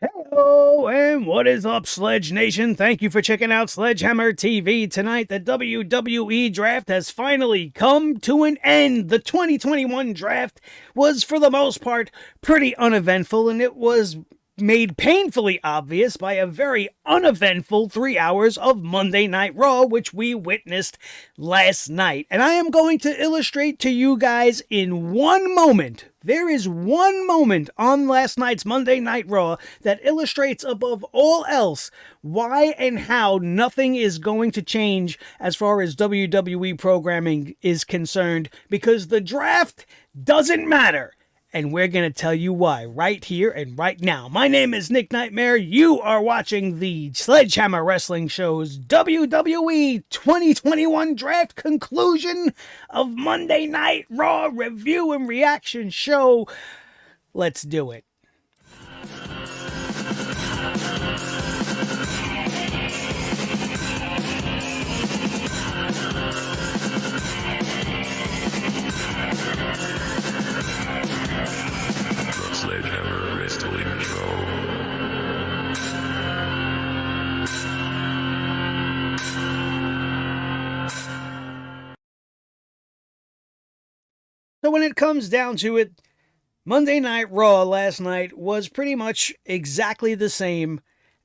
Hello, and what is up, Sledge Nation? Thank you for checking out Sledgehammer TV tonight. The WWE Draft has finally come to an end. The 2021 draft was, for the most part, pretty uneventful, and it was made painfully obvious by a very uneventful 3 hours of Monday Night Raw, which we witnessed last night. And I am going to illustrate to you guys in one moment. There is one moment on last night's Monday Night Raw that illustrates above all else why and how nothing is going to change as far as WWE programming is concerned, because the draft doesn't matter. And we're going to tell you why right here and right now. My name is Nick Nightmare. You are watching the Sledgehammer Wrestling Show's WWE 2021 Draft Conclusion of Monday Night Raw Review and Reaction Show. Let's do it. Sledgehammer Wrestling Show. So when it comes down to it, Monday Night Raw last night was pretty much exactly the same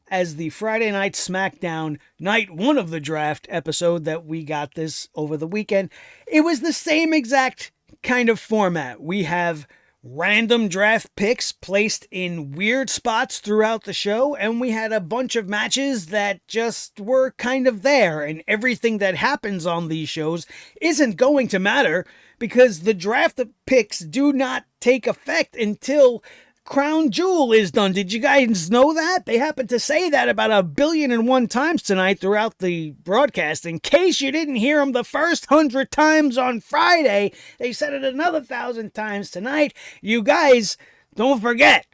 as the Friday Night SmackDown Night 1 of the draft episode that we got this over the weekend. It was the same exact kind of format. We have random draft picks placed in weird spots throughout the show, and we had a bunch of matches that just were kind of there, and everything that happens on these shows isn't going to matter because the draft picks do not take effect until Crown Jewel is done. Did you guys know that? They happened to say that about 1,000,000,001 times tonight throughout the broadcast. In case you didn't hear them the first 100 times on Friday, they said it another 1,000 times tonight. You guys, don't forget,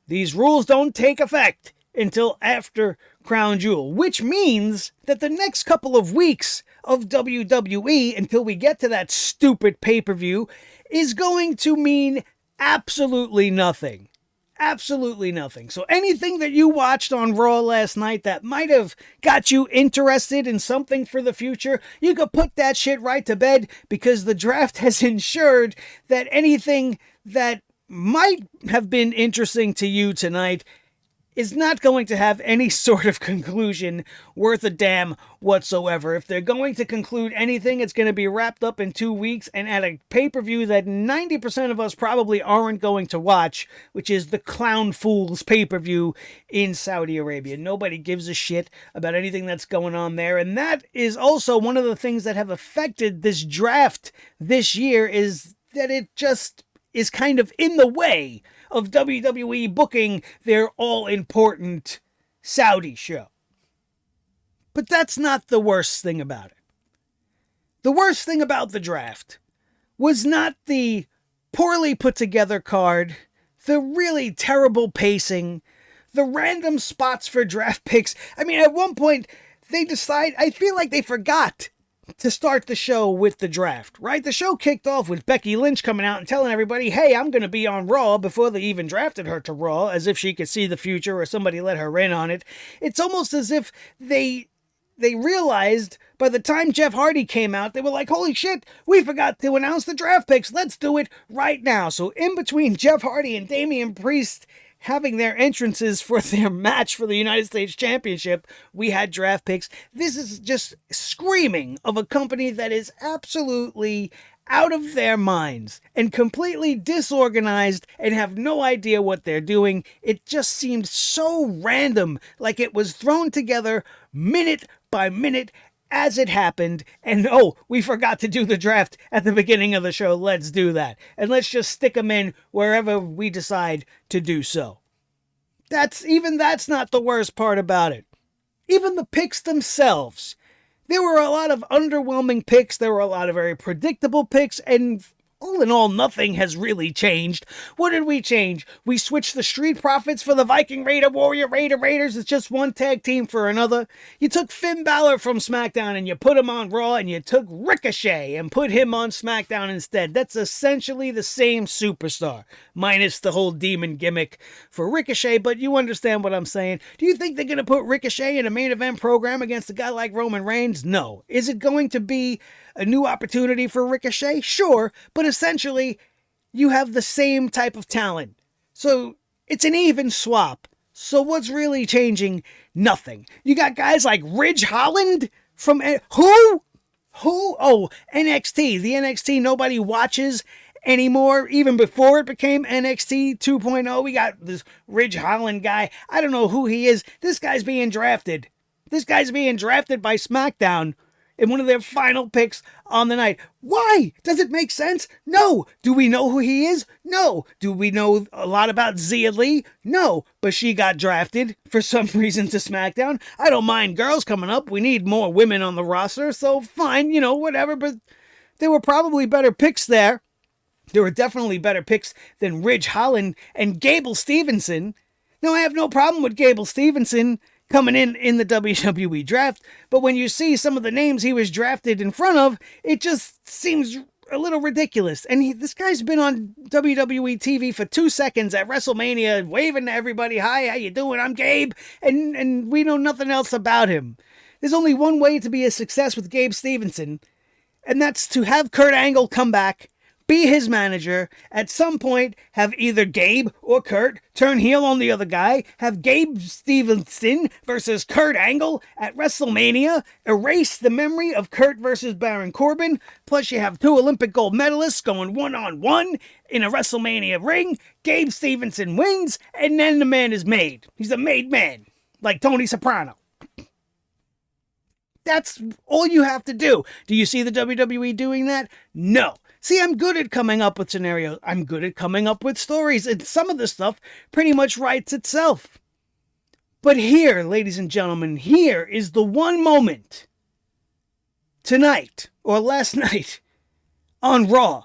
these rules don't take effect until after Crown Jewel, which means that the next couple of weeks of WWE, until we get to that stupid pay-per-view, is going to mean absolutely nothing. Absolutely nothing. So anything that you watched on Raw last night that might have got you interested in something for the future, you could put that shit right to bed, because the draft has ensured that anything that might have been interesting to you tonight is not going to have any sort of conclusion worth a damn whatsoever. If they're going to conclude anything, it's going to be wrapped up in 2 weeks and at a pay-per-view that 90% of us probably aren't going to watch, which is the Clown Fools pay-per-view in Saudi Arabia. Nobody gives a shit about anything that's going on there, and that is also one of the things that have affected this draft this year, is that it just is kind of in the way of WWE booking their all-important Saudi show. But that's not the worst thing about it. The worst thing about the draft was not the poorly put together card, the really terrible pacing, the random spots for draft picks. I mean, at one point, I feel like they forgot to start the show with the draft, right? The show kicked off with Becky Lynch coming out and telling everybody, hey, I'm going to be on Raw, before they even drafted her to Raw, as if she could see the future or somebody let her in on it. It's almost as if they realized by the time Jeff Hardy came out, they were like, holy shit, we forgot to announce the draft picks. Let's do it right now. So in between Jeff Hardy and Damian Priest having their entrances for their match for the United States Championship, we had draft picks. This is just screaming of a company that is absolutely out of their minds and completely disorganized and have no idea what they're doing. It just seemed so random, like it was thrown together minute by minute as it happened, and oh, we forgot to do the draft at the beginning of the show. Let's do that. And let's just stick them in wherever we decide to do so. That's not the worst part about it. Even the picks themselves. There were a lot of underwhelming picks. There were a lot of very predictable picks, and all in all, nothing has really changed. What did we change? We switched the Street Profits for the Viking Raider, Warrior Raider Raiders. It's just one tag team for another. You took Finn Balor from SmackDown and you put him on Raw, and you took Ricochet and put him on SmackDown instead. That's essentially the same superstar, minus the whole demon gimmick for Ricochet, but you understand what I'm saying. Do you think they're going to put Ricochet in a main event program against a guy like Roman Reigns? No. Is it going to be a new opportunity for Ricochet? Sure, but essentially, you have the same type of talent. So, it's an even swap. So what's really changing? Nothing. You got guys like Ridge Holland from... Who? Oh, NXT. The NXT nobody watches anymore, even before it became NXT 2.0. We got this Ridge Holland guy. I don't know who he is. This guy's being drafted. This guy's being drafted by SmackDown in one of their final picks on the night. Why? Does it make sense? No. Do we know who he is? No. Do we know a lot about Zia Lee? No. But she got drafted for some reason to SmackDown. I don't mind girls coming up. We need more women on the roster, so fine, whatever. But there were probably better picks there. There were definitely better picks than Ridge Holland and Gable Stevenson. Now, I have no problem with Gable Stevenson coming in the WWE draft, but when you see some of the names he was drafted in front of, it just seems a little ridiculous. And this guy's been on WWE TV for 2 seconds at WrestleMania, waving to everybody, "Hi, how you doing? I'm Gabe," and we know nothing else about him. There's only one way to be a success with Gabe Stevenson, and that's to have Kurt Angle come back, be his manager, at some point have either Gabe or Kurt turn heel on the other guy, have Gabe Stevenson versus Kurt Angle at WrestleMania, erase the memory of Kurt versus Baron Corbin, plus you have 2 Olympic gold medalists going one-on-one in a WrestleMania ring, Gabe Stevenson wins, and then the man is made. He's a made man, like Tony Soprano. That's all you have to do. Do you see the WWE doing that? No. See, I'm good at coming up with scenarios. I'm good at coming up with stories. And some of the stuff pretty much writes itself. But here, ladies and gentlemen, here is the one moment tonight or last night on Raw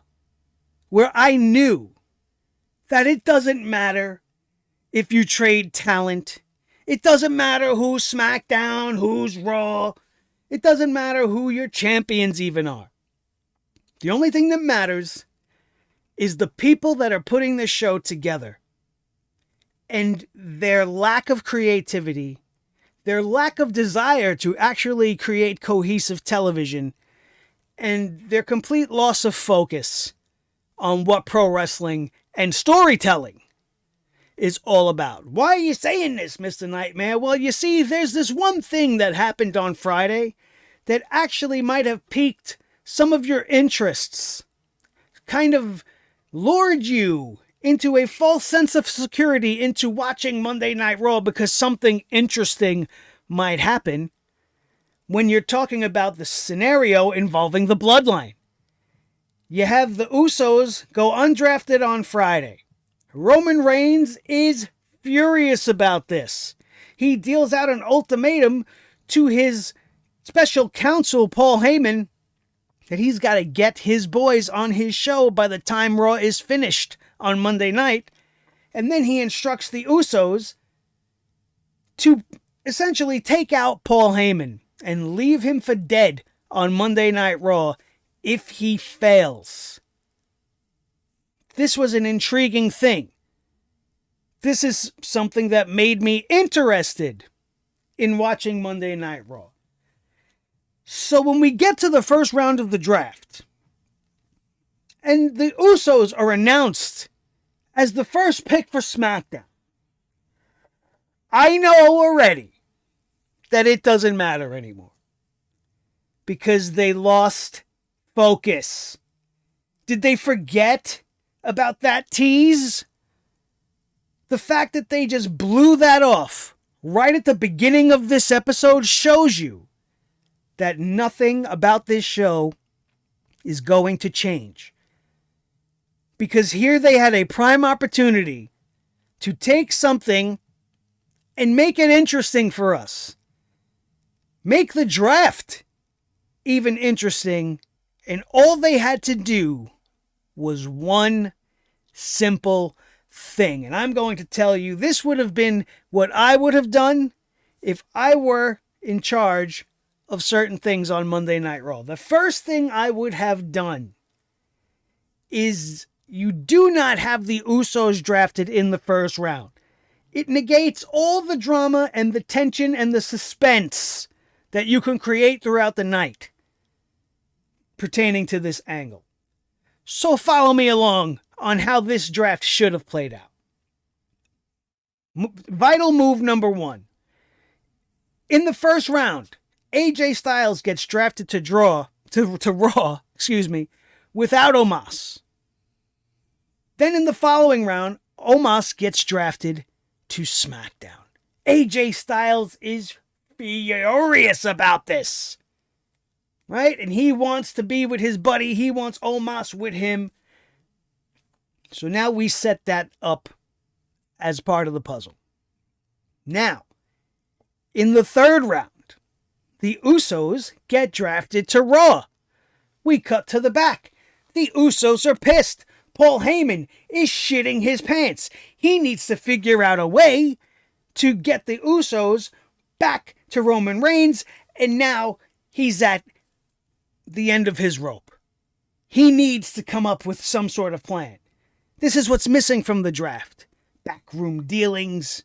where I knew that it doesn't matter if you trade talent. It doesn't matter who's SmackDown, who's Raw. It doesn't matter who your champions even are. The only thing that matters is the people that are putting this show together and their lack of creativity, their lack of desire to actually create cohesive television, and their complete loss of focus on what pro wrestling and storytelling is all about. Why are you saying this, Mr. Nightmare? Well, you see, there's this one thing that happened on Friday that actually might have piqued some of your interests, kind of lured you into a false sense of security into watching Monday Night Raw because something interesting might happen when you're talking about the scenario involving the Bloodline. You have the Usos go undrafted on Friday. Roman Reigns is furious about this. He deals out an ultimatum to his special counsel, Paul Heyman, that he's got to get his boys on his show by the time Raw is finished on Monday night. And then he instructs the Usos to essentially take out Paul Heyman and leave him for dead on Monday Night Raw if he fails. This was an intriguing thing. This is something that made me interested in watching Monday Night Raw. So when we get to the first round of the draft, and the Usos are announced as the first pick for SmackDown, I know already that it doesn't matter anymore. Because they lost focus. Did they forget about that tease? The fact that they just blew that off right at the beginning of this episode shows you that nothing about this show is going to change. Because here they had a prime opportunity to take something and make it interesting for us. Make the draft even interesting, and all they had to do was one simple thing. And I'm going to tell you, this would have been what I would have done if I were in charge of certain things on Monday Night Raw. The first thing I would have done is you do not have the Usos drafted in the first round. It negates all the drama and the tension and the suspense that you can create throughout the night pertaining to this angle. So follow me along on how this draft should have played out. Vital move number one. In the first round, AJ Styles gets drafted to Raw, without Omos. Then in the following round, Omos gets drafted to SmackDown. AJ Styles is furious about this. Right? And he wants to be with his buddy. He wants Omos with him. So now we set that up as part of the puzzle. Now, in the third round, the Usos get drafted to Raw. We cut to the back. The Usos are pissed. Paul Heyman is shitting his pants. He needs to figure out a way to get the Usos back to Roman Reigns, and now he's at the end of his rope. He needs to come up with some sort of plan. This is what's missing from the draft. Backroom dealings,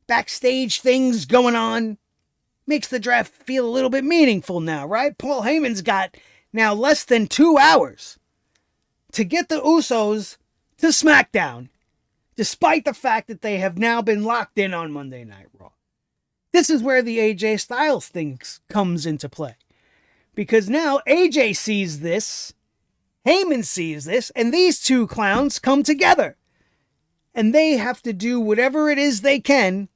backstage things going on. Makes the draft feel a little bit meaningful now, right? Paul Heyman's got now less than 2 hours to get the Usos to SmackDown, despite the fact that they have now been locked in on Monday Night Raw. This is where the AJ Styles thing comes into play. Because now AJ sees this, Heyman sees this, and these two clowns come together. And they have to do whatever it is they can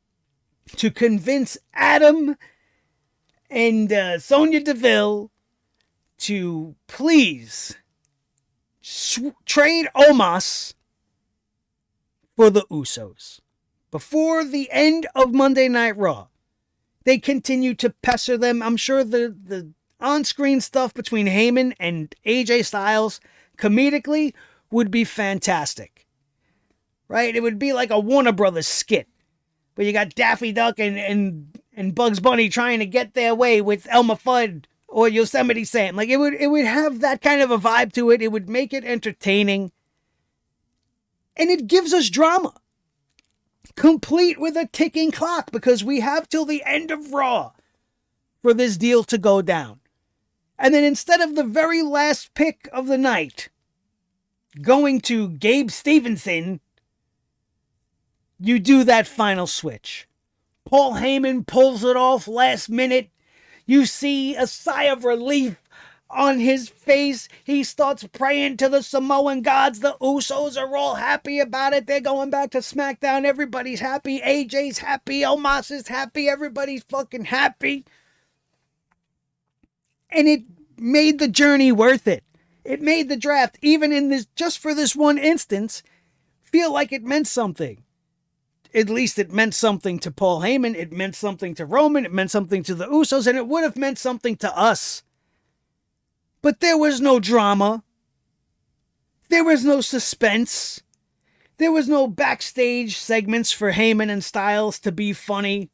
to convince Adam and Sonya Deville to please trade Omos for the Usos. Before the end of Monday Night Raw, they continue to pester them. I'm sure the on-screen stuff between Heyman and AJ Styles comedically would be fantastic. Right? It would be like a Warner Brothers skit. But you got Daffy Duck and Bugs Bunny trying to get their way with Elmer Fudd or Yosemite Sam. Like it would have that kind of a vibe to it. It would make it entertaining. And it gives us drama. Complete with a ticking clock, because we have till the end of Raw for this deal to go down. And then instead of the very last pick of the night going to Gabe Stevenson, you do that final switch. Paul Heyman pulls it off last minute. You see a sigh of relief on his face. He starts praying to the Samoan gods. The Usos are all happy about it. They're going back to SmackDown. Everybody's happy. AJ's happy. Omos is happy. Everybody's fucking happy. And it made the journey worth it. It made the draft, even in this, just for this one instance, feel like it meant something. At least it meant something to Paul Heyman. It meant something to Roman. It meant something to the Usos. And it would have meant something to us. But there was no drama. There was no suspense. There was no backstage segments for Heyman and Styles to be funny.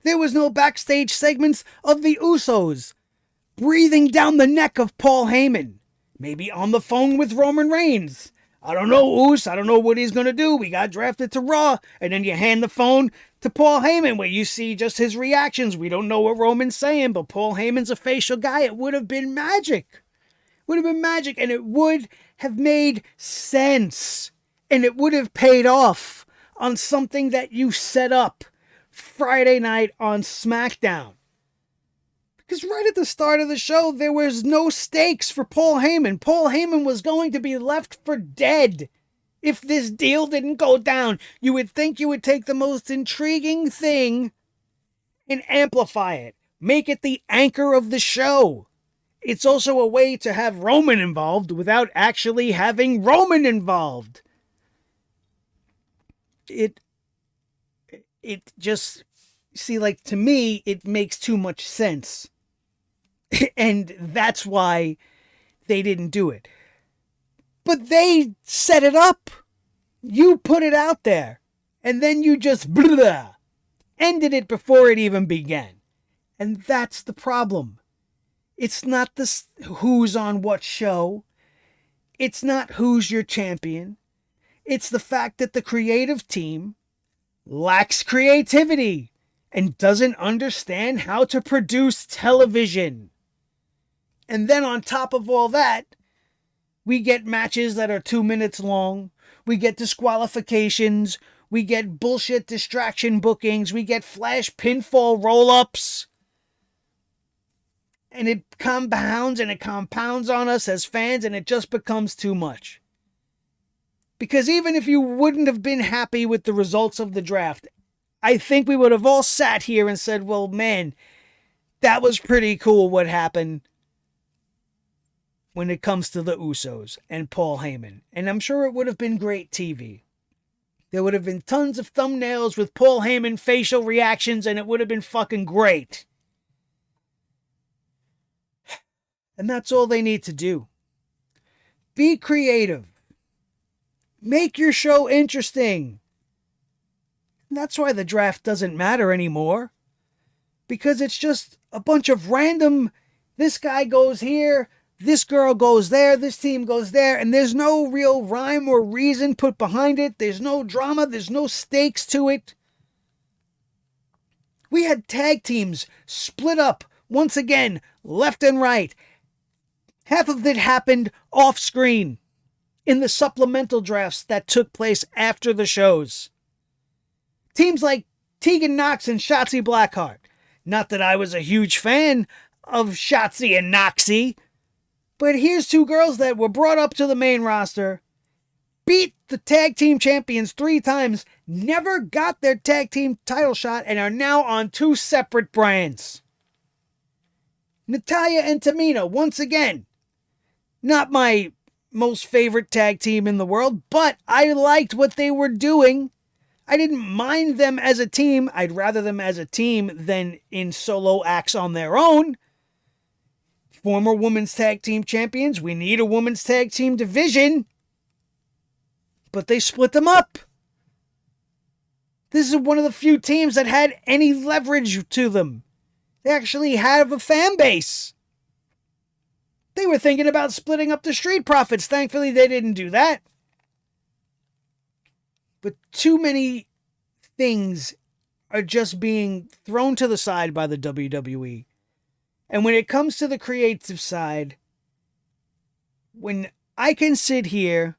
There was no backstage segments of the Usos breathing down the neck of Paul Heyman. Maybe on the phone with Roman Reigns. I don't know, Us. I don't know what he's going to do. We got drafted to Raw. And then you hand the phone to Paul Heyman where you see just his reactions. We don't know what Roman's saying, but Paul Heyman's a facial guy. It would have been magic. Would have been magic, and it would have made sense. And it would have paid off on something that you set up Friday night on SmackDown. Because right at the start of the show, there was no stakes for Paul Heyman. Paul Heyman was going to be left for dead if this deal didn't go down. You would think you would take the most intriguing thing and amplify it. Make it the anchor of the show. It's also a way to have Roman involved without actually having Roman involved. It just, see, like, to me, it makes too much sense. And that's why they didn't do it. But they set it up. You put it out there. And then you just blah, ended it before it even began. And that's the problem. It's not this who's on what show. It's not who's your champion. It's the fact that the creative team lacks creativity and doesn't understand how to produce television. And then on top of all that, we get matches that are 2 minutes long. We get disqualifications. We get bullshit distraction bookings. We get flash pinfall roll-ups. And it compounds on us as fans, and it just becomes too much. Because even if you wouldn't have been happy with the results of the draft, I think we would have all sat here and said, well, man, that was pretty cool what happened when it comes to the Usos and Paul Heyman. And I'm sure it would have been great TV. There would have been tons of thumbnails with Paul Heyman facial reactions, and it would have been fucking great. And that's all they need to do. Be creative. Make your show interesting. And that's why the draft doesn't matter anymore. Because it's just a bunch of random, this guy goes here, this girl goes there, this team goes there, and there's no real rhyme or reason put behind it. There's no drama, there's no stakes to it. We had tag teams split up once again, left and right. Half of it happened off screen in the supplemental drafts that took place after the shows. Teams like Tegan Nox and Shotzi Blackheart. Not that I was a huge fan of Shotzi and Noxie, but here's two girls that were brought up to the main roster, beat the tag team champions 3 times, never got their tag team title shot, and are now on 2 separate brands. Natalya and Tamina, once again, not my most favorite tag team in the world, but I liked what they were doing. I didn't mind them as a team. I'd rather them as a team than in solo acts on their own. Former women's tag team champions. We need a women's tag team division. But they split them up. This is one of the few teams that had any leverage to them. They actually have a fan base. They were thinking about splitting up the Street Profits. Thankfully, they didn't do that. But too many things are just being thrown to the side by the WWE. And when it comes to the creative side, when I can sit here,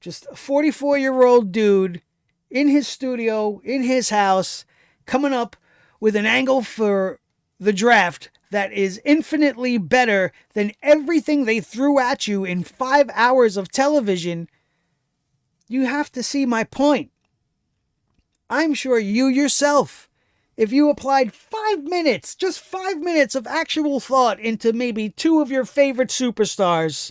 just a 44-year-old dude in his studio, in his house, coming up with an angle for the draft that is infinitely better than everything they threw at you in 5 hours of television, you have to see my point. I'm sure you yourself, if you applied 5 minutes, just 5 minutes of actual thought into maybe 2 of your favorite superstars,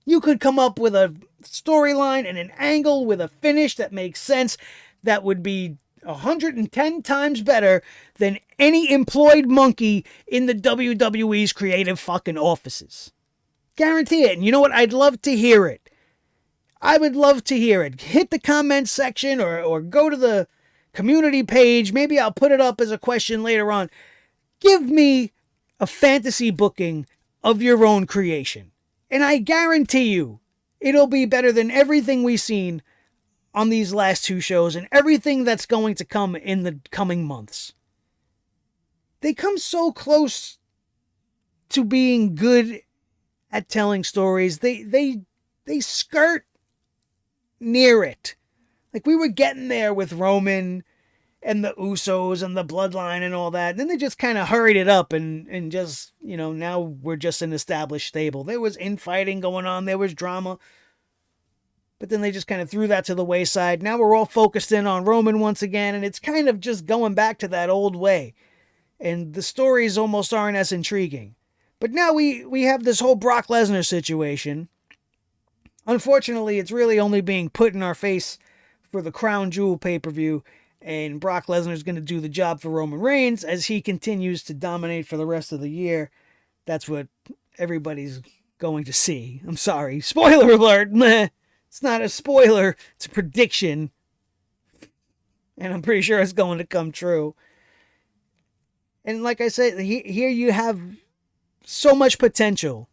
you could come up with a storyline and an angle with a finish that makes sense that would be 110 times better than any employed monkey in the WWE's creative fucking offices. Guarantee it. And you know what? I'd love to hear it. I would love to hear it. Hit the comment section or go to the community page. Maybe I'll put it up as a question later on. Give me a fantasy booking of your own creation. And I guarantee you, it'll be better than everything we've seen on these last 2 shows and everything that's going to come in the coming months. They come so close to being good at telling stories. They skirt near it. Like we were getting there with Roman and the Usos and the Bloodline and all that. Then they just kind of hurried it up and just, now we're just an established stable. There was infighting going on. There was drama. But then they just kind of threw that to the wayside. Now we're all focused in on Roman once again, and it's kind of just going back to that old way. And the stories almost aren't as intriguing. But now we have this whole Brock Lesnar situation. Unfortunately, it's really only being put in our face for the Crown Jewel pay-per-view, and Brock Lesnar's going to do the job for Roman Reigns as he continues to dominate for the rest of the year. That's what everybody's going to see. I'm sorry. Spoiler alert. Meh. It's not a spoiler. It's a prediction. And I'm pretty sure it's going to come true. And like I said, here you have so much potential.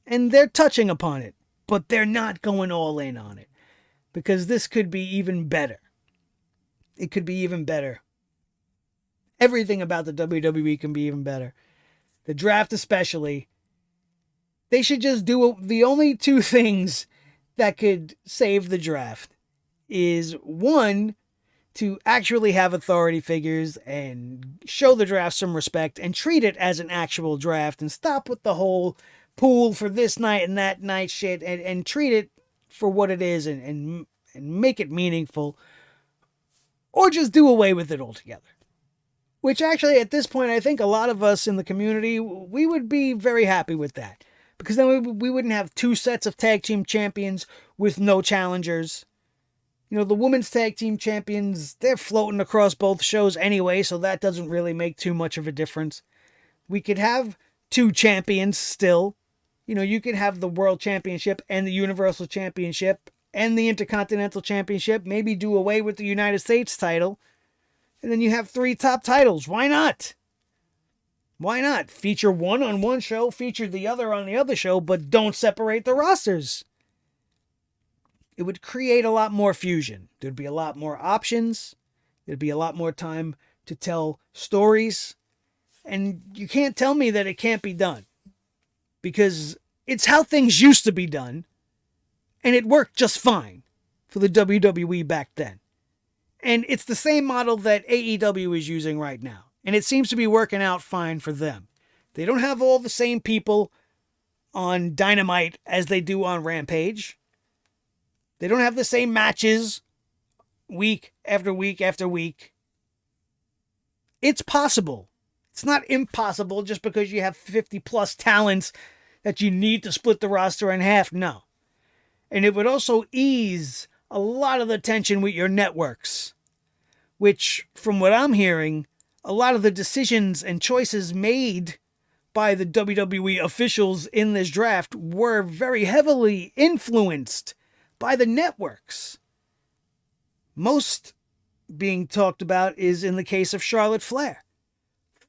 And they're touching upon it. But they're not going all in on it. Because this could be even better. It could be even better. Everything about the WWE can be even better. The draft especially. They should just do the only two things that could save the draft. Is one, to actually have authority figures and show the draft some respect and treat it as an actual draft and stop with the whole pool for this night and that night shit and treat it for what it is and make it meaningful, or just do away with it altogether. Which actually at this point I think a lot of us in the community, we would be very happy with that. Because then we wouldn't have two sets of tag team champions with no challengers. You know, the women's tag team champions, they're floating across both shows anyway, so that doesn't really make too much of a difference. We could have two champions still. You know, you could have the World Championship and the Universal Championship and the Intercontinental Championship. Maybe do away with the United States title. And then you have 3 top titles. Why not? Why not? Feature one on one show, feature the other on the other show, but don't separate the rosters. It would create a lot more fusion. There'd be a lot more options. There'd be a lot more time to tell stories. And you can't tell me that it can't be done. Because it's how things used to be done. And it worked just fine for the WWE back then. And it's the same model that AEW is using right now. And it seems to be working out fine for them. They don't have all the same people on Dynamite as they do on Rampage. They don't have the same matches week after week after week. It's possible. It's not impossible just because you have 50 plus talents that you need to split the roster in half. No. And it would also ease a lot of the tension with your networks, which, from what I'm hearing, a lot of the decisions and choices made by the WWE officials in this draft were very heavily influenced by the networks. Most being talked about is in the case of Charlotte Flair.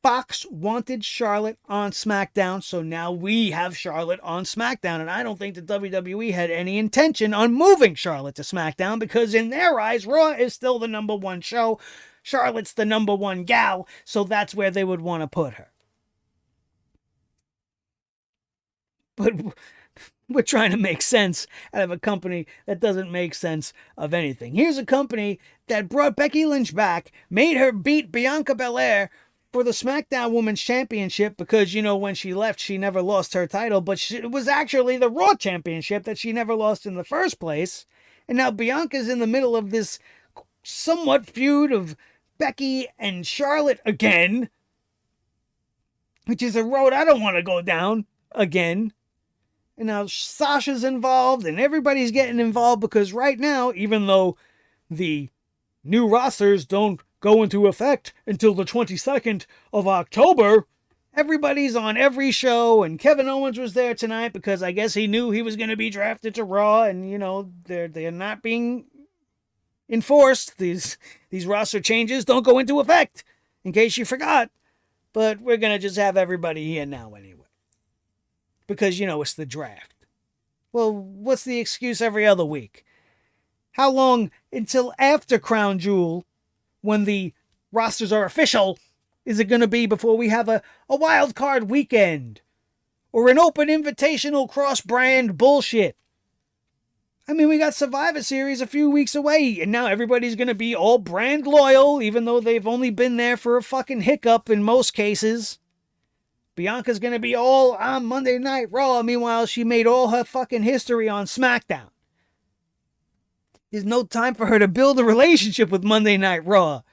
Fox wanted Charlotte on SmackDown, so now we have Charlotte on SmackDown. And I don't think the WWE had any intention on moving Charlotte to SmackDown because in their eyes, Raw is still the number one show. Charlotte's the number one gal, so that's where they would want to put her. But we're trying to make sense out of a company that doesn't make sense of anything. Here's a company that brought Becky Lynch back, made her beat Bianca Belair for the SmackDown Women's Championship because, you know, when she left, she never lost her title, but it was actually the Raw Championship that she never lost in the first place. And now Bianca's in the middle of this somewhat feud of Becky and Charlotte again, which is a road I don't want to go down again. And now Sasha's involved and everybody's getting involved because right now, even though the new rosters don't go into effect until the 22nd of October, everybody's on every show, and Kevin Owens was there tonight because I guess he knew he was going to be drafted to Raw, and, you know, they're not being enforced. These roster changes don't go into effect, in case you forgot. But we're going to just have everybody here now anyway. Because, you know, it's the draft. Well, what's the excuse every other week? How long until after Crown Jewel, when the rosters are official, is it going to be before we have a wild card weekend? Or an open invitational cross-brand bullshit? I mean, we got Survivor Series a few weeks away, and now everybody's going to be all brand loyal, even though they've only been there for a fucking hiccup in most cases. Bianca's going to be all on Monday Night Raw, meanwhile she made all her fucking history on SmackDown. There's no time for her to build a relationship with Monday Night Raw.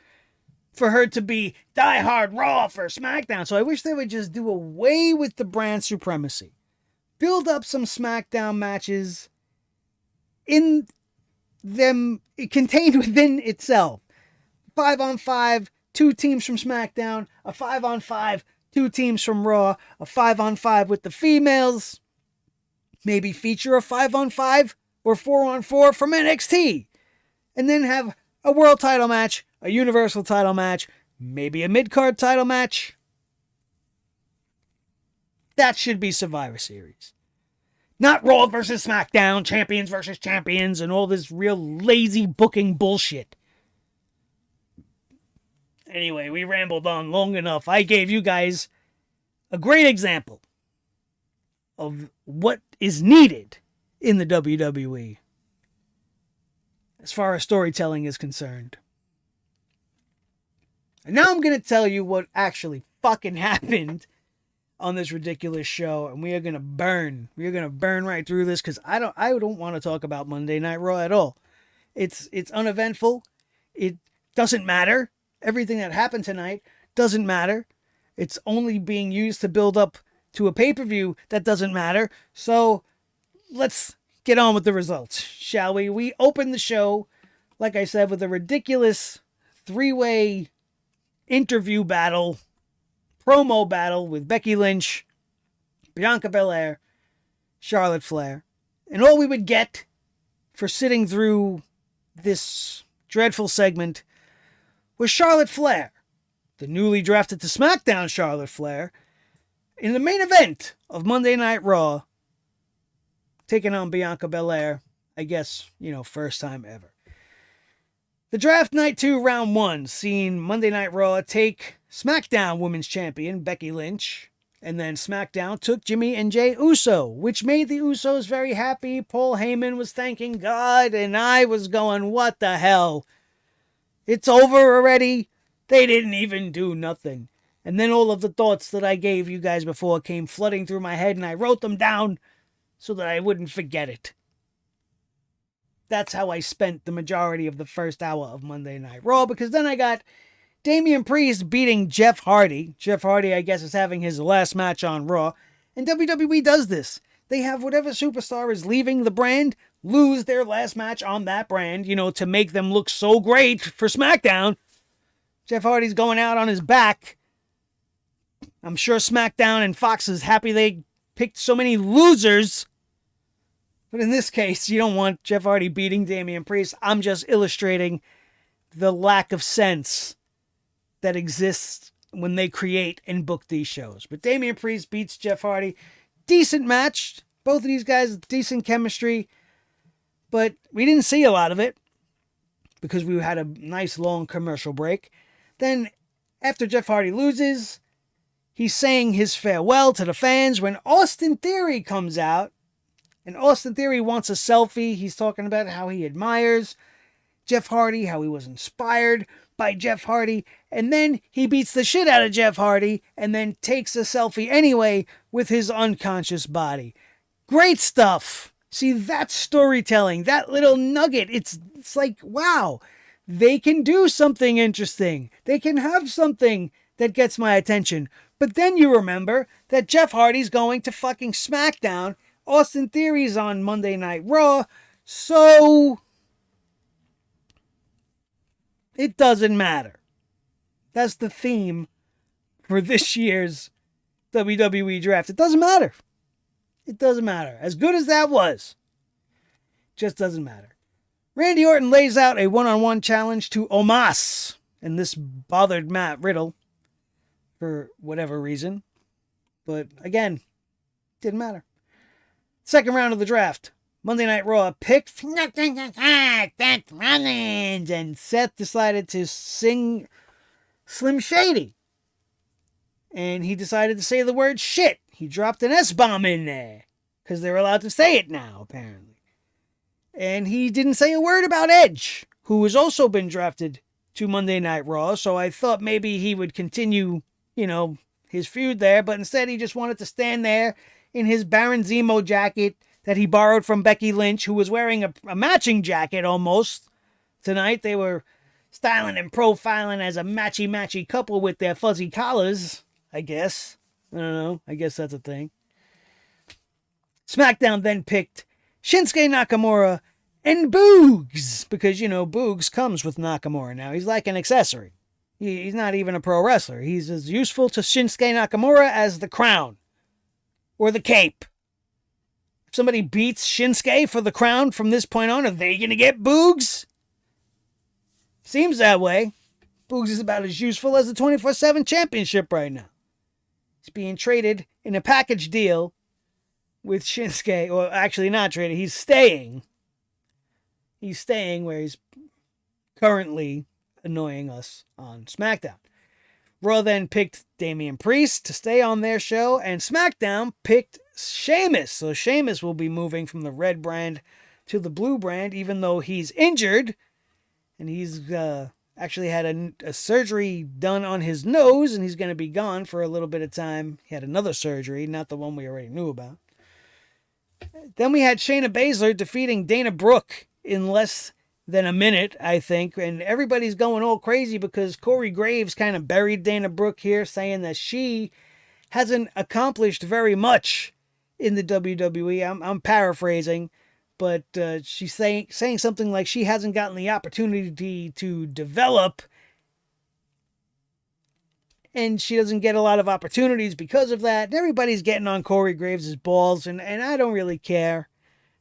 For her to be diehard Raw for SmackDown. So I wish they would just do away with the brand supremacy. Build up some SmackDown matches in them, contained within itself. 5-on-5, 2 teams from SmackDown. A 5-on-5, 2 teams from Raw. A 5-on-5 with the females. Maybe feature a 5-on-5 or 4-on-4 from NXT. And then have a world title match, a universal title match, maybe a mid-card title match. That should be Survivor Series. Not Raw versus SmackDown, champions versus champions, and all this real lazy booking bullshit. Anyway, we rambled on long enough. I gave you guys a great example of what is needed in the WWE as far as storytelling is concerned. And now I'm going to tell you what actually fucking happened on this ridiculous show, and we are going to burn. We are going to burn right through this because I don't want to talk about Monday Night Raw at all. It's uneventful. It doesn't matter. Everything that happened tonight doesn't matter. It's only being used to build up to a pay-per-view that doesn't matter. So let's get on with the results, shall we? We opened the show, like I said, with a ridiculous three-way interview battle, promo battle with Becky Lynch, Bianca Belair, Charlotte Flair. And all we would get for sitting through this dreadful segment was Charlotte Flair, the newly drafted to SmackDown Charlotte Flair, in the main event of Monday Night Raw, taking on Bianca Belair, I guess, first time ever. The Draft Night 2 Round 1 seen Monday Night Raw take SmackDown Women's Champion Becky Lynch, and then SmackDown took Jimmy and Jey Uso, which made the Usos very happy. Paul Heyman was thanking God, and I was going, what the hell? It's over already? They didn't even do nothing. And then all of the thoughts that I gave you guys before came flooding through my head, and I wrote them down so that I wouldn't forget it. That's how I spent the majority of the first hour of Monday Night Raw, because then I got Damian Priest beating Jeff Hardy. Jeff Hardy, I guess, is having his last match on Raw. And WWE does this. They have whatever superstar is leaving the brand lose their last match on that brand, to make them look so great for SmackDown. Jeff Hardy's going out on his back. I'm sure SmackDown and Fox is happy they picked so many losers. But in this case, you don't want Jeff Hardy beating Damian Priest. I'm just illustrating the lack of sense that exists when they create and book these shows. But Damian Priest beats Jeff Hardy. Decent match. Both of these guys, decent chemistry. But we didn't see a lot of it because we had a nice long commercial break. Then, after Jeff Hardy loses, he's saying his farewell to the fans when Austin Theory comes out. And Austin Theory wants a selfie. He's talking about how he admires Jeff Hardy, how he was inspired by Jeff Hardy. And then he beats the shit out of Jeff Hardy and then takes a selfie anyway with his unconscious body. Great stuff. See, that's storytelling. That little nugget. It's like, wow, they can do something interesting. They can have something that gets my attention. But then you remember that Jeff Hardy's going to fucking SmackDown. Austin Theory's on Monday Night Raw, so it doesn't matter. That's the theme for this year's WWE Draft. It doesn't matter. It doesn't matter. As good as that was, just doesn't matter. Randy Orton lays out a one-on-one challenge to Omos, and this bothered Matt Riddle for whatever reason. But again, didn't matter. Second round of the draft. Monday Night Raw picked Seth Rollins, and Seth decided to sing Slim Shady. And he decided to say the word shit. He dropped an S-bomb in there because they're allowed to say it now, apparently. And he didn't say a word about Edge, who has also been drafted to Monday Night Raw. So I thought maybe he would continue, his feud there. But instead he just wanted to stand there in his Baron Zemo jacket that he borrowed from Becky Lynch, who was wearing a matching jacket almost. Tonight they were styling and profiling as a matchy-matchy couple with their fuzzy collars, I guess. I don't know. I guess that's a thing. SmackDown then picked Shinsuke Nakamura and Boogs, because, Boogs comes with Nakamura now. He's like an accessory. He's not even a pro wrestler. He's as useful to Shinsuke Nakamura as the crown or the cape. If somebody beats Shinsuke for the crown from this point on, are they going to get Boogs? Seems that way. Boogs is about as useful as the 24/7 championship right now. He's being traded in a package deal with Shinsuke, or actually not traded. He's staying. He's staying where he's currently annoying us on SmackDown. Raw then picked Damian Priest to stay on their show, and SmackDown picked Sheamus. So Sheamus will be moving from the red brand to the blue brand, even though he's injured, and he's actually had a surgery done on his nose, and he's going to be gone for a little bit of time. He had another surgery, not the one we already knew about. Then we had Shayna Baszler defeating Dana Brooke in less than a minute, I think. And everybody's going all crazy because Corey Graves kind of buried Dana Brooke here, saying that she hasn't accomplished very much in the WWE. I'm paraphrasing, but she's saying something like she hasn't gotten the opportunity to develop, and she doesn't get a lot of opportunities because of that. And everybody's getting on Corey Graves' balls, and I don't really care.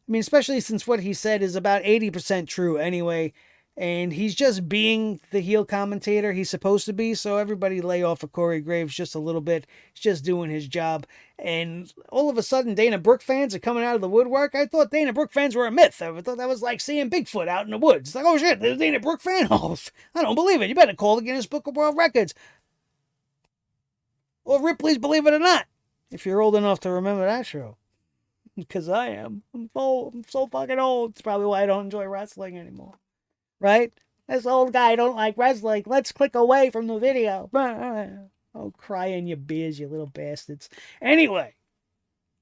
I mean, especially since what he said is about 80% true anyway, and he's just being the heel commentator he's supposed to be, so everybody lay off of Corey Graves just a little bit. He's just doing his job, and all of a sudden Dana Brooke fans are coming out of the woodwork. I thought Dana Brooke fans were a myth. I thought that was like seeing Bigfoot out in the woods. It's like, oh shit, there's a Dana Brooke fan? Oh, I don't believe it. You better call the Guinness Book of World Records. Or Ripley's Believe It or Not, if you're old enough to remember that show. Because I am. I'm so fucking old. It's probably why I don't enjoy wrestling anymore. Right? This old guy don't like wrestling. Let's click away from the video. Oh, cry in your beers, you little bastards. Anyway,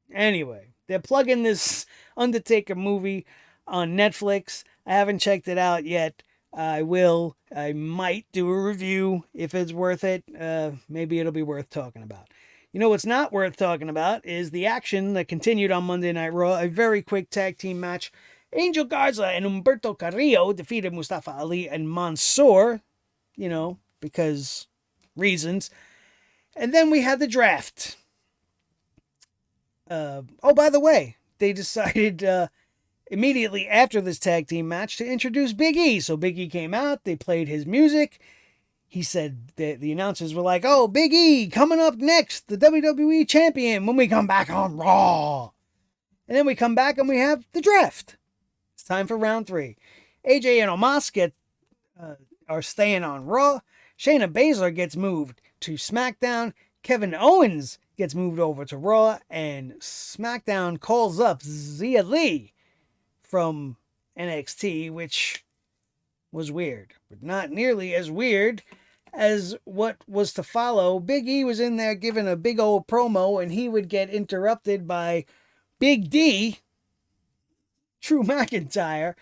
they're plugging this Undertaker movie on Netflix. I haven't checked it out yet. I will. I might do a review if it's worth it. Maybe it'll be worth talking about. You know what's not worth talking about is the action that continued on Monday Night Raw. A very quick tag team match. Angel Garza and Humberto Carrillo defeated Mustafa Ali and Mansoor, because reasons. And then we had the draft. By the way, they decided immediately after this tag team match to introduce Big E. So Big E came out, they played his music. He said that the announcers were like, oh, Big E coming up next, the WWE champion, when we come back on Raw. And then we come back and we have the draft. It's time for round 3. AJ and Omos are staying on Raw. Shayna Baszler gets moved to SmackDown. Kevin Owens gets moved over to Raw. And SmackDown calls up Xia Li from NXT, which was weird, but not nearly as weird as what was to follow. Big E was in there giving a big old promo, and he would get interrupted by Big D, Drew McIntyre.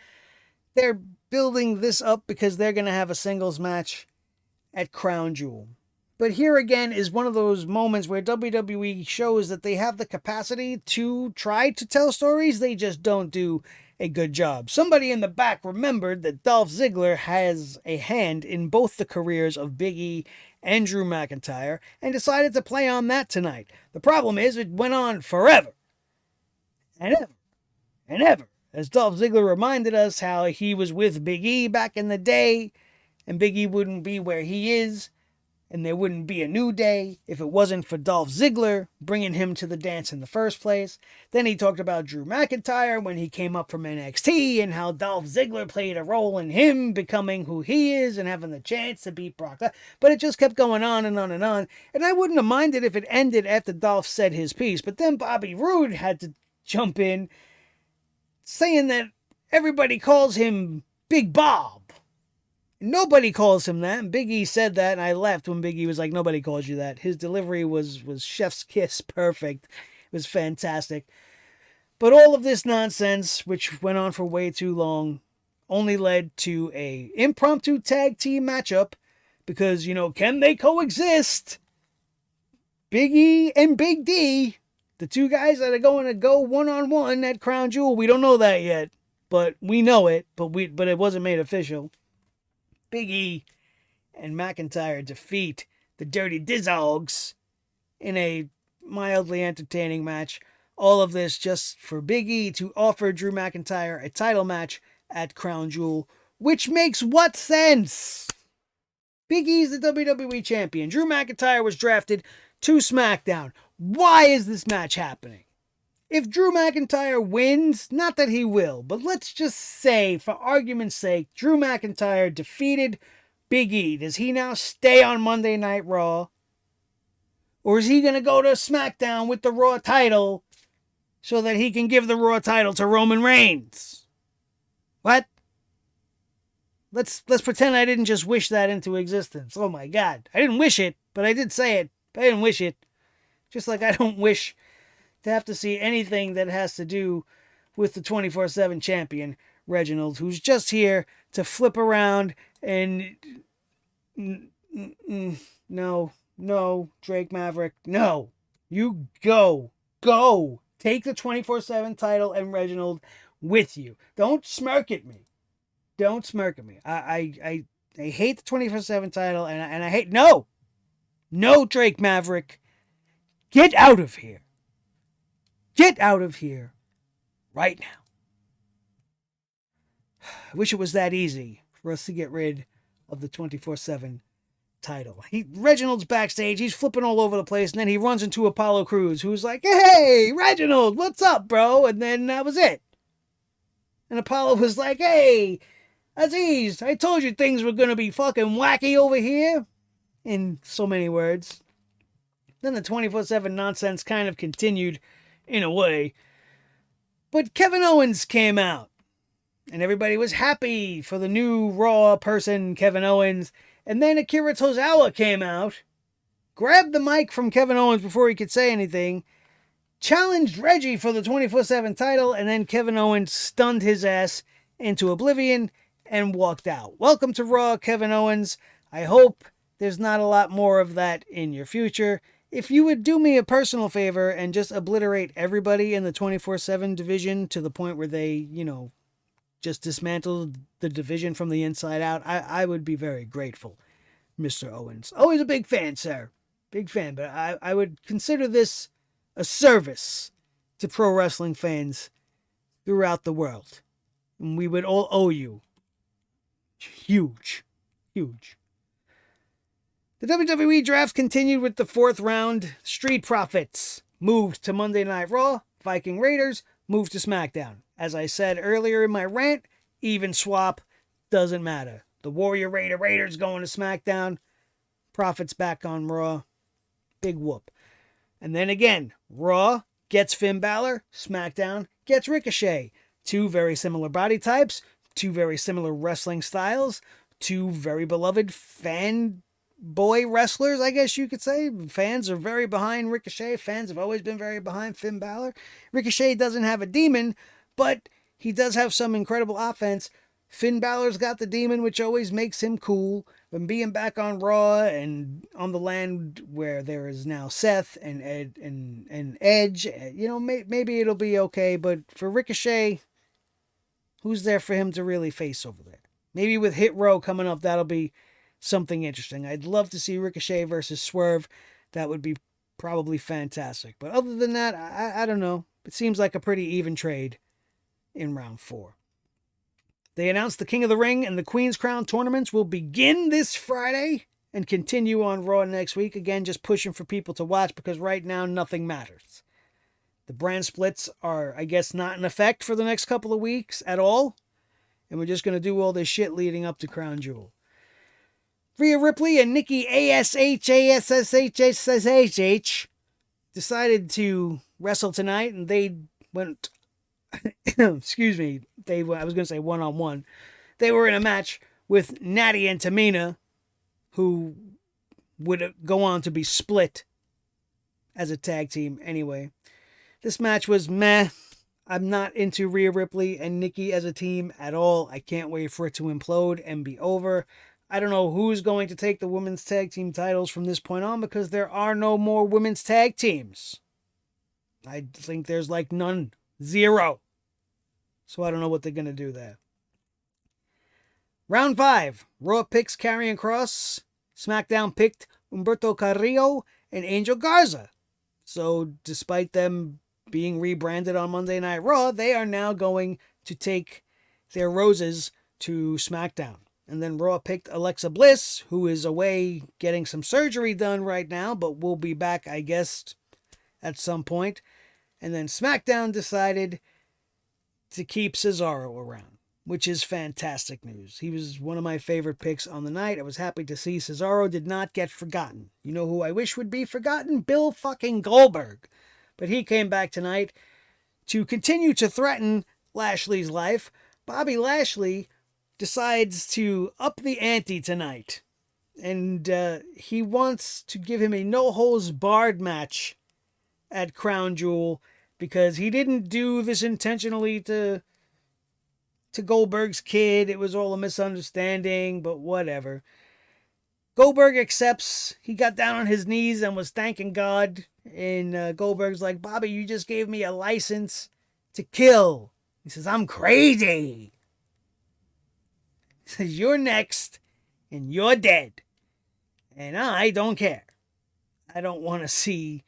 They're building this up because they're going to have a singles match at Crown Jewel. But here again is one of those moments where WWE shows that they have the capacity to try to tell stories. They just don't do a good job. Somebody in the back remembered that Dolph Ziggler has a hand in both the careers of Big E and Drew McIntyre and decided to play on that tonight. The problem is it went on forever and ever and ever, as Dolph Ziggler reminded us how he was with Big E back in the day, and Big E wouldn't be where he is, and there wouldn't be a New Day if it wasn't for Dolph Ziggler bringing him to the dance in the first place. Then he talked about Drew McIntyre when he came up from NXT and how Dolph Ziggler played a role in him becoming who he is and having the chance to beat Brock. But it just kept going on and on and on. And I wouldn't have minded if it ended after Dolph said his piece. But then Bobby Roode had to jump in saying that everybody calls him Big Bob. Nobody calls him that, and Big E said that, and I laughed when Big E was like, nobody calls you that. His delivery was chef's kiss perfect. It was fantastic. But all of this nonsense, which went on for way too long, only led to a impromptu tag team matchup, because, can they coexist? Big E and Big D, the two guys that are going to go one-on-one at Crown Jewel, we don't know that yet, but we know it, but it wasn't made official. Big E and McIntyre defeat the Dirty Dizogs in a mildly entertaining match. All of this just for Big E to offer Drew McIntyre a title match at Crown Jewel, which makes what sense? Big E's the WWE Champion. Drew McIntyre was drafted to SmackDown. Why is this match happening? If Drew McIntyre wins, not that he will, but let's just say, for argument's sake, Drew McIntyre defeated Big E. Does he now stay on Monday Night Raw? Or is he going to go to SmackDown with the Raw title so that he can give the Raw title to Roman Reigns? What? Let's pretend I didn't just wish that into existence. Oh my God. I didn't wish it, but I did say it. I didn't wish it. Just like I don't wish to have to see anything that has to do with the 24/7 champion, Reginald, who's just here to flip around and... No, Drake Maverick, no. You go. Take the 24/7 title and Reginald with you. Don't smirk at me. I hate the 24/7 title, and I hate... No, Drake Maverick. Get out of here. Get out of here right now. I wish it was that easy for us to get rid of the 24/7 title. Reginald's backstage, he's flipping all over the place, and then he runs into Apollo Crews, who's like, "Hey, Reginald, what's up, bro?" And then that was it. And Apollo was like, "Hey, Aziz, I told you things were going to be fucking wacky over here," in so many words. Then the 24/7 nonsense kind of continued in a way. But Kevin Owens came out, and everybody was happy for the new Raw person, Kevin Owens. And then Akira Tozawa came out, grabbed the mic from Kevin Owens before he could say anything, challenged Reggie for the 24/7 title, and then Kevin Owens stunned his ass into oblivion and walked out. Welcome to Raw, Kevin Owens. I hope there's not a lot more of that in your future. If you would do me a personal favor and just obliterate everybody in the 24/7 division to the point where they, just dismantle the division from the inside out, I would be very grateful, Mr. Owens. Always a big fan, sir. Big fan, but I would consider this a service to pro wrestling fans throughout the world. And we would all owe you. Huge. The WWE Draft continued with the fourth round. Street Profits moved to Monday Night Raw. Viking Raiders moved to SmackDown. As I said earlier in my rant, even swap, doesn't matter. The Warrior Raiders going to SmackDown. Profits back on Raw. Big whoop. And then again, Raw gets Finn Balor. SmackDown gets Ricochet. Two very similar body types. Two very similar wrestling styles. Two very beloved fanboy wrestlers, I guess you could say. Fans are very behind Ricochet. Fans have always been very behind Finn Balor. Ricochet doesn't have a demon, but he does have some incredible offense. Finn Balor's got the demon, which always makes him cool. And being back on Raw and on the land where there is now Seth and Ed and Edge, maybe it'll be okay. But for Ricochet, who's there for him to really face over there? Maybe with Hit Row coming up, that'll be something interesting. I'd love to see Ricochet versus Swerve. That would be probably fantastic. But other than that, I don't know. It seems like a pretty even trade in round 4. They announced the King of the Ring and the Queen's Crown tournaments will begin this Friday and continue on Raw next week. Again, just pushing for people to watch because right now nothing matters. The brand splits are, I guess, not in effect for the next couple of weeks at all. And we're just going to do all this shit leading up to Crown Jewel. Rhea Ripley and Nikki ASH decided to wrestle tonight, and they went, excuse me, I was going to say one-on-one. They were in a match with Natty and Tamina, who would go on to be split as a tag team anyway. This match was meh. I'm not into Rhea Ripley and Nikki as a team at all. I can't wait for it to implode and be over. I don't know who's going to take the women's tag team titles from this point on because there are no more women's tag teams. I think there's like none. 0. So I don't know what they're going to do there. Round 5. Raw picks Karrion Kross. SmackDown picked Humberto Carrillo and Angel Garza. So despite them being rebranded on Monday Night Raw, they are now going to take their roses to SmackDown. And then Raw picked Alexa Bliss, who is away getting some surgery done right now, but will be back, I guess, at some point. And then SmackDown decided to keep Cesaro around, which is fantastic news. He was one of my favorite picks on the night. I was happy to see Cesaro did not get forgotten. You know who I wish would be forgotten? Bill fucking Goldberg. But he came back tonight to continue to threaten Lashley's life. Bobby Lashley decides to up the ante tonight. And he wants to give him a no-holds-barred match at Crown Jewel because he didn't do this intentionally to Goldberg's kid. It was all a misunderstanding, but whatever. Goldberg accepts. He got down on his knees and was thanking God. And Goldberg's like, Bobby, you just gave me a license to kill. He says, I'm crazy. He says, you're next and you're dead. And I don't care. I don't want to see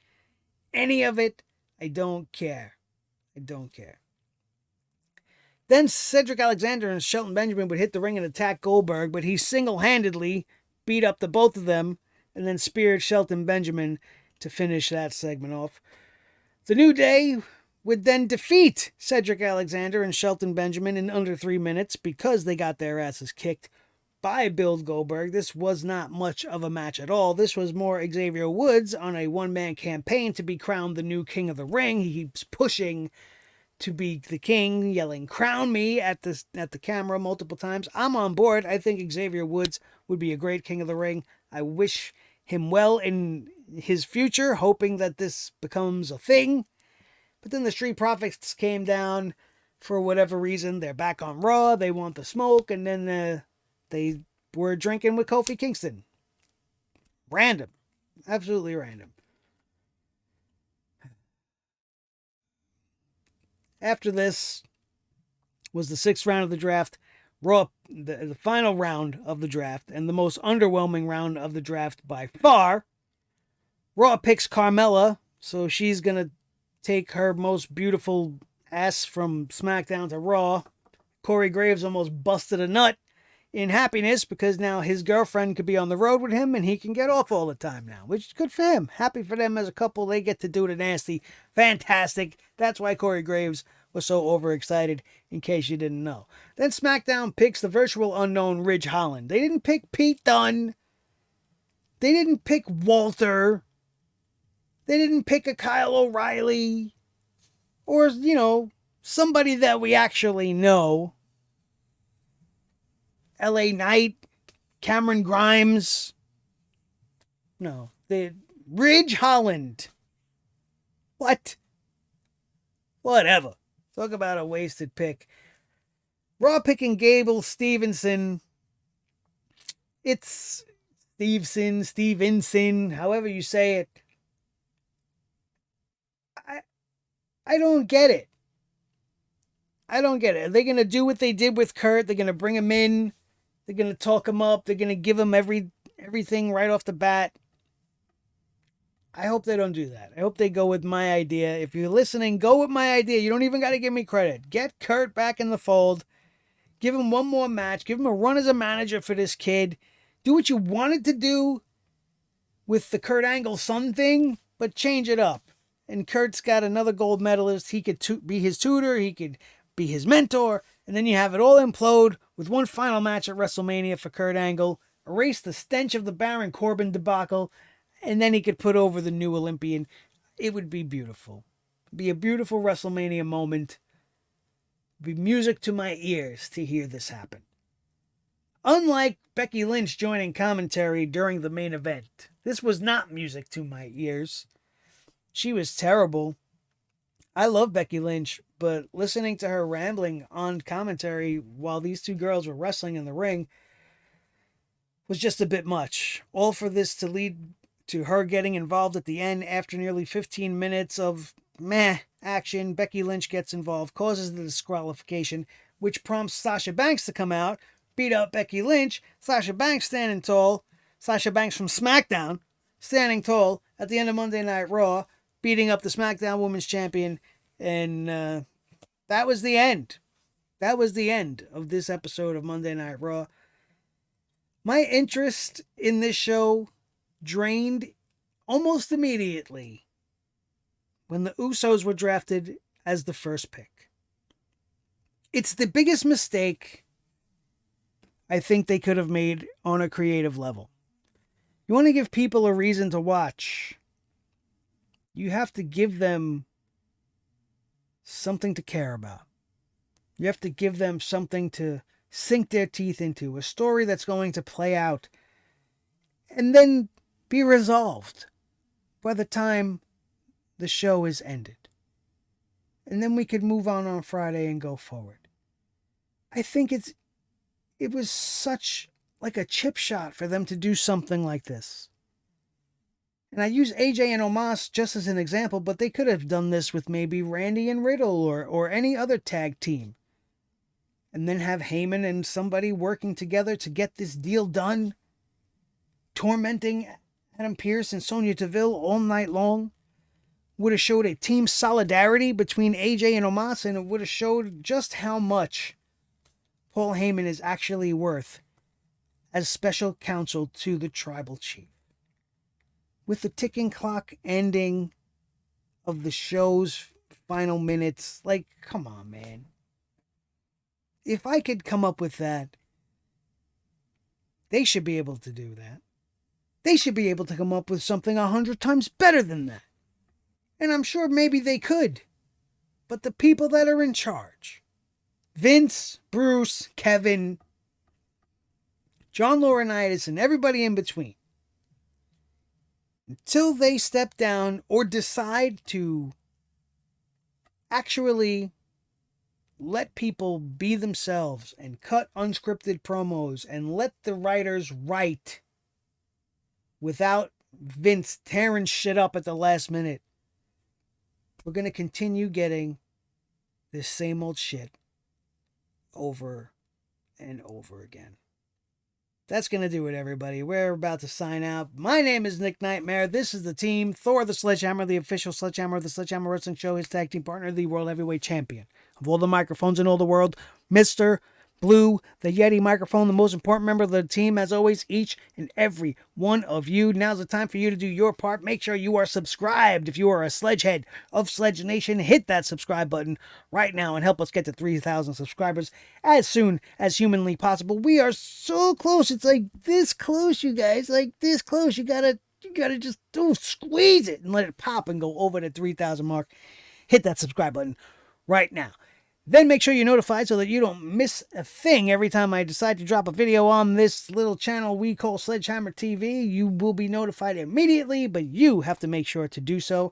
any of it. I don't care. I don't care. Then Cedric Alexander and Shelton Benjamin would hit the ring and attack Goldberg, but he single-handedly beat up the both of them and then speared Shelton Benjamin to finish that segment off. The New Day would then defeat Cedric Alexander and Shelton Benjamin in under 3 minutes because they got their asses kicked by Bill Goldberg. This was not much of a match at all. This was more Xavier Woods on a one-man campaign to be crowned the new king of the ring. He keeps pushing to be the king, yelling, crown me at the camera multiple times. I'm on board. I think Xavier Woods would be a great king of the ring. I wish him well in his future, hoping that this becomes a thing. But then the Street Profits came down for whatever reason. They're back on Raw. They want the smoke. And then they were drinking with Kofi Kingston. Random. Absolutely random. After this was the 6th round of the draft. Raw, the final round of the draft, and the most underwhelming round of the draft by far. Raw picks Carmella, so she's going to take her most beautiful ass from SmackDown to Raw. Corey Graves almost busted a nut in happiness because now his girlfriend could be on the road with him and he can get off all the time now, which is good for him. Happy for them as a couple. They get to do the nasty. Fantastic. That's why Corey Graves was so overexcited, in case you didn't know. Then SmackDown picks the virtual unknown Ridge Holland. They didn't pick Pete Dunne. They didn't pick Walter. They didn't pick a Kyle O'Reilly. Or, somebody that we actually know. LA Knight, Cameron Grimes. No, Ridge Holland. What? Whatever. Talk about a wasted pick. Raw picking Gable Stevenson. It's Stevenson, however you say it. I don't get it. I don't get it. Are they going to do what they did with Kurt? They're going to bring him in. They're going to talk him up. They're going to give him everything right off the bat. I hope they don't do that. I hope they go with my idea. If you're listening, go with my idea. You don't even got to give me credit. Get Kurt back in the fold. Give him one more match. Give him a run as a manager for this kid. Do what you wanted to do with the Kurt Angle son thing, but change it up. And Kurt's got another gold medalist. He could be his tutor. He could be his mentor. And then you have it all implode with one final match at WrestleMania for Kurt Angle. Erase the stench of the Baron Corbin debacle. And then he could put over the new Olympian. It would be beautiful. It'd be a beautiful WrestleMania moment. It'd be music to my ears to hear this happen. Unlike Becky Lynch joining commentary during the main event, this was not music to my ears. She was terrible. I love Becky Lynch, but listening to her rambling on commentary while these two girls were wrestling in the ring was just a bit much. All for this to lead to her getting involved at the end after nearly 15 minutes of meh action. Becky Lynch gets involved, causes the disqualification, which prompts Sasha Banks to come out, beat up Becky Lynch. Sasha Banks standing tall. Sasha Banks from SmackDown standing tall at the end of Monday Night Raw, beating up the SmackDown Women's Champion. And that was the end. That was the end of this episode of Monday Night Raw. My interest in this show drained almost immediately when the Usos were drafted as the first pick. It's the biggest mistake I think they could have made on a creative level. You want to give people a reason to watch. You have to give them something to care about. You have to give them something to sink their teeth into, a story that's going to play out and then be resolved by the time the show is ended. And then we could move on Friday and go forward. I think it was such like a chip shot for them to do something like this. And I use AJ and Omos just as an example, but they could have done this with maybe Randy and Riddle or any other tag team. And then have Heyman and somebody working together to get this deal done. Tormenting Adam Pearce and Sonya Deville all night long. Would have showed a team solidarity between AJ and Omos, and it would have showed just how much Paul Heyman is actually worth as special counsel to the tribal chief. With the ticking clock ending of the show's final minutes, like, come on, man. If I could come up with that, they should be able to do that. They should be able to come up with something 100 times better than that. And I'm sure maybe they could. But the people that are in charge, Vince, Bruce, Kevin, John Laurinaitis, and everybody in between, until they step down or decide to actually let people be themselves and cut unscripted promos and let the writers write without Vince tearing shit up at the last minute, we're going to continue getting this same old shit over and over again. That's going to do it, everybody. We're about to sign out. My name is Nick Nightmare. This is the team. Thor the Sledgehammer, the official Sledgehammer of the Sledgehammer Wrestling Show, his tag team partner, the World Heavyweight Champion of all the microphones in all the world, Mr. Blue, the Yeti microphone, the most important member of the team, as always, each and every one of you. Now's the time for you to do your part. Make sure you are subscribed. If you are a Sledgehead of Sledge Nation, hit that subscribe button right now and help us get to 3,000 subscribers as soon as humanly possible. We are so close. It's like this close, you guys. Like this close. You gotta just squeeze it and let it pop and go over the 3,000 mark. Hit that subscribe button right now. Then make sure you're notified so that you don't miss a thing every time I decide to drop a video on this little channel we call Sledgehammer TV. You will be notified immediately, but you have to make sure to do so.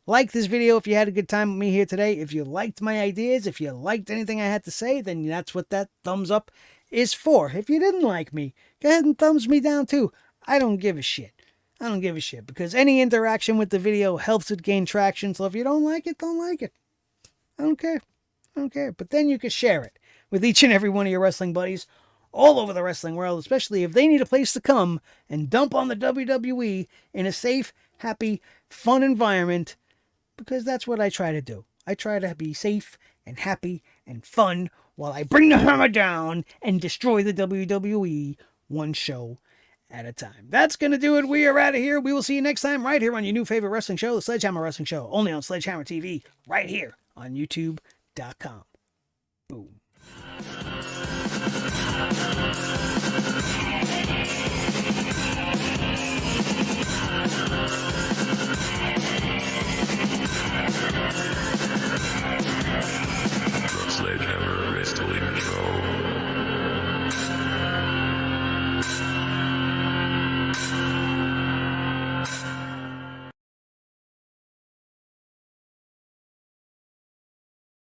Like this video if you had a good time with me here today. If you liked my ideas, if you liked anything I had to say, then that's what that thumbs up is for. If you didn't like me, go ahead and thumbs me down too. I don't give a shit. I don't give a shit because any interaction with the video helps it gain traction. So if you don't like it, don't like it. I don't care. I don't care. But then you can share it with each and every one of your wrestling buddies all over the wrestling world, especially if they need a place to come and dump on the WWE in a safe, happy, fun environment, because that's what I try to do. I try to be safe and happy and fun while I bring the hammer down and destroy the WWE one show at a time. That's going to do it. We are out of here. We will see you next time right here on your new favorite wrestling show, the Sledgehammer Wrestling Show, only on Sledgehammer TV, right here on YouTube.com. Boom.